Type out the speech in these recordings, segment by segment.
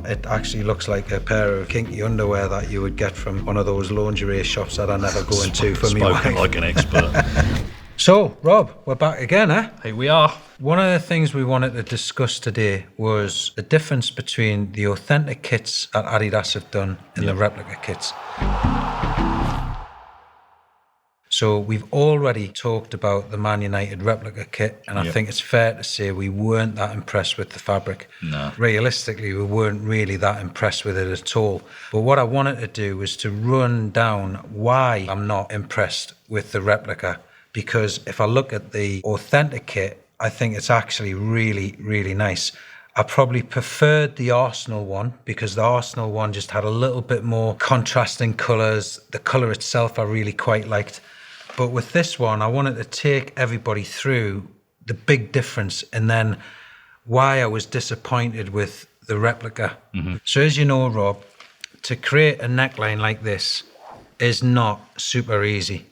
It actually looks like a pair of kinky underwear that you would get from one of those lingerie shops that I never go into for me wife. Spoken like an expert. So, Rob, we're back again, eh? Here we are. One of the things we wanted to discuss today was the difference between the authentic kits that Adidas have done and the replica kits. So we've already talked about the Man United replica kit, and I think it's fair to say we weren't that impressed with the fabric. No. Realistically, we weren't really that impressed with it at all. But what I wanted to do was to run down why I'm not impressed with the replica, because if I look at the authentic kit, I think it's actually really, really nice. I probably preferred the Arsenal one because the Arsenal one just had a little bit more contrasting colours. The colour itself I really quite liked. But with this one, I wanted to take everybody through the big difference and then why I was disappointed with the replica. Mm-hmm. So as you know, Rob, to create a neckline like this is not super easy.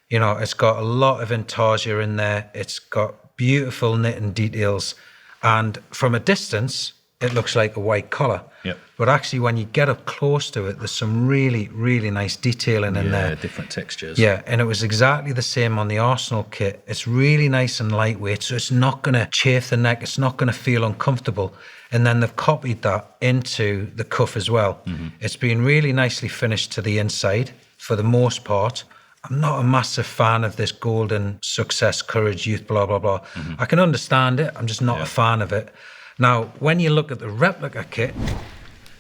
You know, it's got a lot of intarsia in there. It's got beautiful knitting details. And from a distance, it looks like a white collar. Yep. But actually, when you get up close to it, there's some really, really nice detailing in there. Yeah, different textures. Yeah, and it was exactly the same on the Arsenal kit. It's really nice and lightweight, so it's not going to chafe the neck. It's not going to feel uncomfortable. And then they've copied that into the cuff as well. Mm-hmm. It's been really nicely finished to the inside for the most part. I'm not a massive fan of this golden success, courage, youth, blah, blah, blah. Mm-hmm. I can understand it. I'm just not a fan of it. Now, when you look at the replica kit,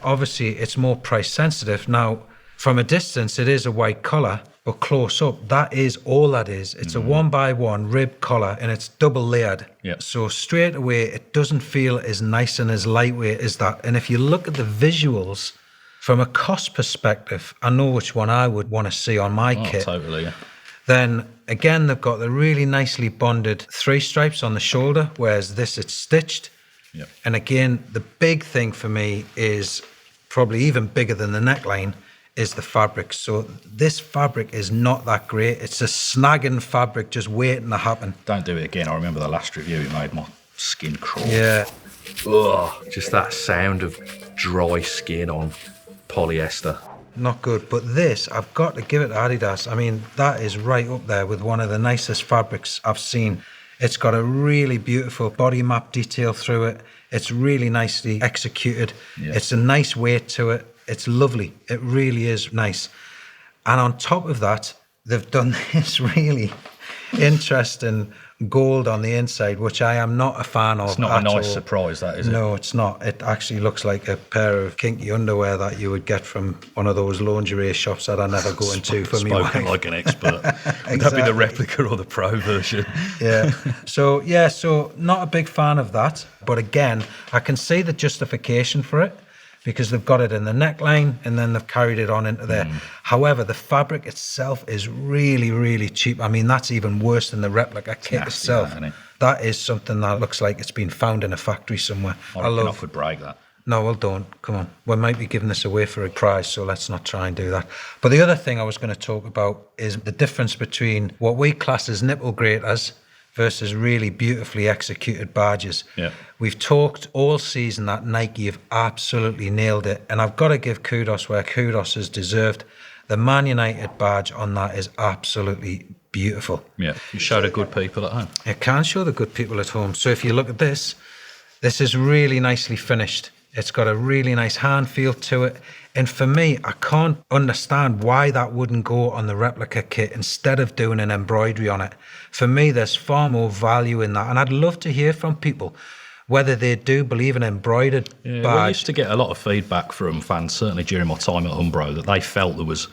obviously it's more price sensitive. Now, from a distance, it is a white collar, but close up, that is all that is. It's a 1x1 rib collar and it's double layered. Yep. So straight away, it doesn't feel as nice and as lightweight as that. And if you look at the visuals, from a cost perspective, I know which one I would want to see on my kit. Totally, yeah. Then again, they've got the really nicely bonded 3 stripes on the shoulder, whereas this it's stitched. Yep. And again, the big thing for me is probably even bigger than the neckline is the fabric. So this fabric is not that great. It's a snagging fabric just waiting to happen. Don't do it again. I remember the last review, it made my skin crawl. Yeah. Ugh, just that sound of dry skin on polyester. Not good. But this, I've got to give it to Adidas. I mean, that is right up there with one of the nicest fabrics I've seen. It's got a really beautiful body map detail through it. It's really nicely executed. Yeah. It's a nice weight to it. It's lovely. It really is nice. And on top of that, they've done this really interesting gold on the inside, which I am not a fan of. It's not a nice all. surprise, that, is it? No, it's not. It actually looks like a pair of kinky underwear that you would get from one of those lingerie shops that I never go into for me wife. Spoken like an expert. Exactly. Would that be the replica or the pro version? Yeah. So not a big fan of that. But again, I can see the justification for it because they've got it in the neckline and then they've carried it on into there. However, the fabric itself is really, really cheap. I mean, that's even worse than the replica kit itself. That is something that looks like it's been found in a factory somewhere. I love would brag that. No, well, don't. Come on. We might be giving this away for a prize, so let's not try and do that. But the other thing I was going to talk about is the difference between what we class as nipple graters versus really beautifully executed badges. Yeah. We've talked all season that Nike have absolutely nailed it, and I've got to give kudos where kudos is deserved. The Man United badge on that is absolutely beautiful. Yeah, you show the good people at home. It can show the good people at home. So if you look at this is really nicely finished. It's got a really nice hand feel to it. And for me, I can't understand why that wouldn't go on the replica kit instead of doing an embroidery on it. For me, there's far more value in that. And I'd love to hear from people whether they do believe in embroidered badge. Well, I used to get a lot of feedback from fans, certainly during my time at Umbro, that they felt there was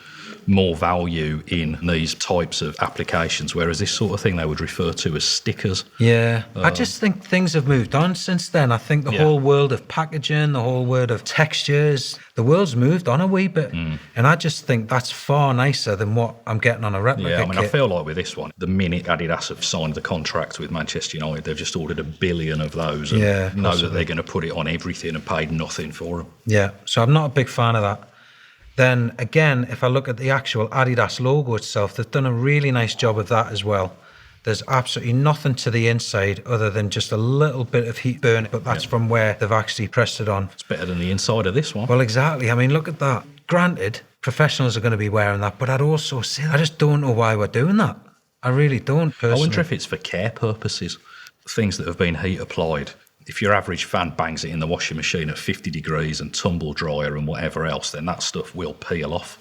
more value in these types of applications, whereas this sort of thing they would refer to as stickers. Yeah, I just think things have moved on since then. I think the whole world of packaging, the whole world of textures, the world's moved on a wee bit. And I just think that's far nicer than what I'm getting on a replica kit. I kit. feel like with this one, the minute Adidas have signed the contract with Manchester United, they've just ordered 1 billion of those and know that they're going to put it on everything and paid nothing for them. Yeah, so I'm not a big fan of that. Then again, if I look at the actual Adidas logo itself, they've done a really nice job of that as well. There's absolutely nothing to the inside other than just a little bit of heat burn, but that's from where they've actually pressed it on. It's better than the inside of this one. Well, exactly. I mean, look at that. Granted, professionals are going to be wearing that, but I'd also say I just don't know why we're doing that. I really don't, personally. I wonder if it's for care purposes. Things that have been heat applied. If your average fan bangs it in the washing machine at 50 degrees and tumble dryer and whatever else, then that stuff will peel off.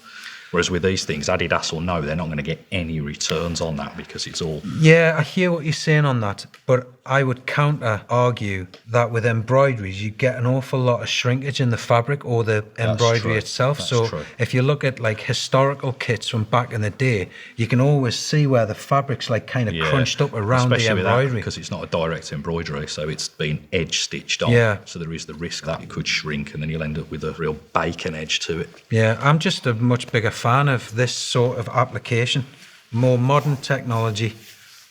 Whereas with these things, Adidas will know they're not going to get any returns on that because it's all... Yeah, I hear what you're saying on that, but I would counter argue that with embroideries, you get an awful lot of shrinkage in the fabric or the embroidery itself. So if you look at like historical kits from back in the day, you can always see where the fabric's like kind of crunched up around the embroidery. Because it's not a direct embroidery, so it's been edge stitched on. Yeah. So there is the risk that it could shrink and then you'll end up with a real bacon edge to it. Yeah, I'm just a much bigger fan of this sort of application. More modern technology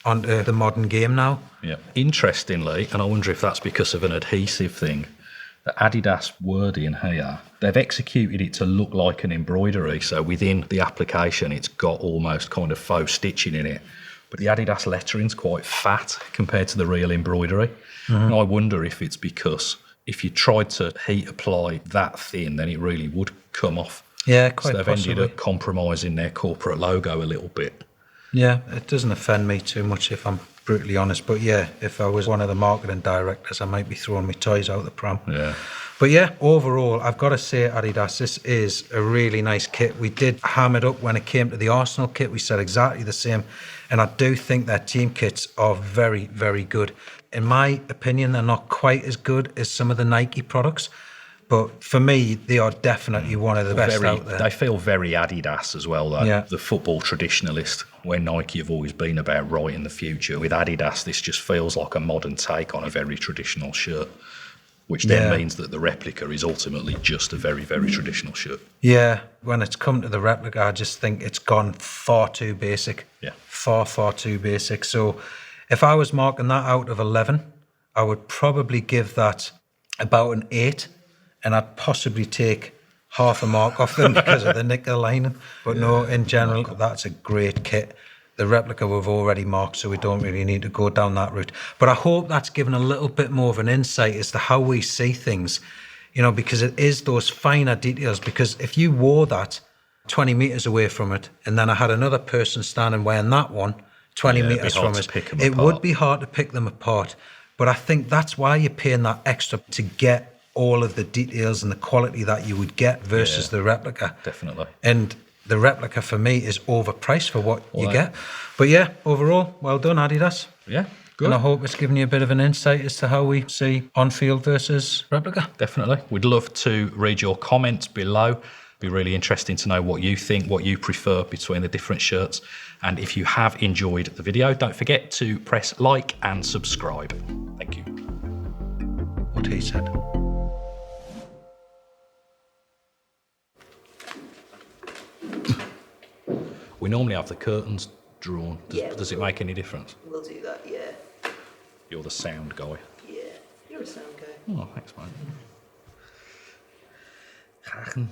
onto the modern game now. Yeah. Interestingly, and I wonder if that's because of an adhesive thing, the Adidas wording here, they've executed it to look like an embroidery. So within the application, it's got almost kind of faux stitching in it. But the Adidas lettering's quite fat compared to the real embroidery. And I wonder if it's because if you tried to heat apply that thin, then it really would come off. Yeah, quite So they've possibly. ended up compromising their corporate logo a little bit. Yeah, it doesn't offend me too much if I'm brutally honest. But yeah, if I was one of the marketing directors, I might be throwing my toys out the pram. Yeah. But yeah, overall, I've got to say, Adidas, this is a really nice kit. We did ham it up when it came to the Arsenal kit. We said exactly the same. And I do think their team kits are very, very good. In my opinion, they're not quite as good as some of the Nike products. But for me, they are definitely one of the best out there. They feel very Adidas as well, though. Yeah. The football traditionalist, where Nike have always been about right in the future. With Adidas, this just feels like a modern take on a very traditional shirt, which then means that the replica is ultimately just a very, very traditional shirt. Yeah, when it's come to the replica, I just think it's gone far too basic. Yeah. Far, far too basic. So if I was marking that out of 11, I would probably give that about an 8. And I'd possibly take half a mark off them because of the nickel lining. But no, in general, that's a great kit. The replica we've already marked, so we don't really need to go down that route. But I hope that's given a little bit more of an insight as to how we see things, you know, because it is those finer details. Because if you wore that 20 metres away from it, and then I had another person standing wearing that one 20 metres from it, it would be hard to pick them apart. But I think that's why you're paying that extra to get all of the details and the quality that you would get versus the replica. Definitely. And the replica for me is overpriced for what you get. But yeah, overall, well done, Adidas. Yeah, good. And I hope it's given you a bit of an insight as to how we see on-field versus replica. Definitely. We'd love to read your comments below. Be really interesting to know what you think, what you prefer between the different shirts. And if you have enjoyed the video, don't forget to press like and subscribe. Thank you. What he said. We normally have the curtains drawn. Does it make any difference? We'll do that, yeah. You're the sound guy. Yeah, you're a sound guy. Oh, thanks, mate.